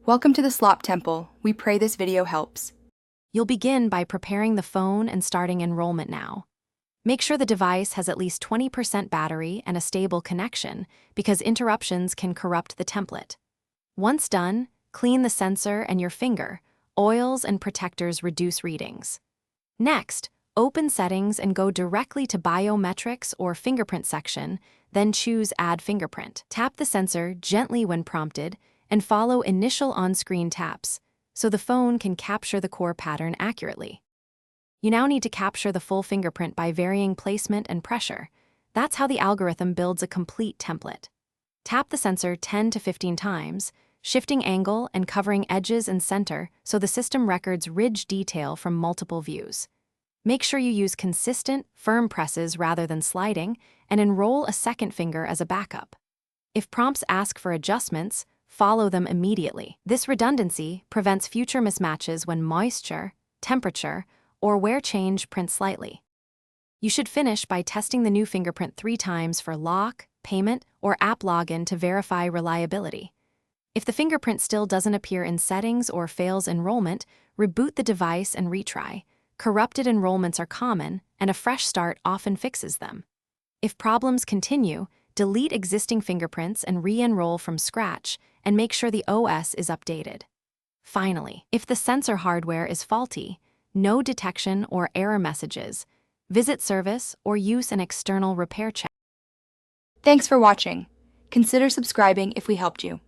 Welcome to the Slop Temple. We pray this video helps. You'll begin by preparing the phone and starting enrollment now. Make sure the device has at least 20% battery and a stable connection, because interruptions can corrupt the template. Once done, clean the sensor and your finger. Oils and protectors reduce readings. Next, open Settings and go directly to Biometrics or Fingerprint section, then choose Add Fingerprint. Tap the sensor gently when prompted and follow initial on-screen taps, so the phone can capture the core pattern accurately. You now need to capture the full fingerprint by varying placement and pressure. That's how the algorithm builds a complete template. Tap the sensor 10 to 15 times, shifting angle and covering edges and center so the system records ridge detail from multiple views. Make sure you use consistent, firm presses rather than sliding, and enroll a second finger as a backup. If prompts ask for adjustments, follow them immediately. This redundancy prevents future mismatches when moisture, temperature, or wear change print slightly. You should finish by testing the new fingerprint 3 times for lock, payment, or app login to verify reliability. If the fingerprint still doesn't appear in settings or fails enrollment, reboot the device and retry. Corrupted enrollments are common, and a fresh start often fixes them. If problems continue, delete existing fingerprints and re-enroll from scratch, and make sure the OS is updated. Finally, if the sensor hardware is faulty, no detection or error messages, visit service or use an external repair check. Thanks for watching. Consider subscribing if we helped you.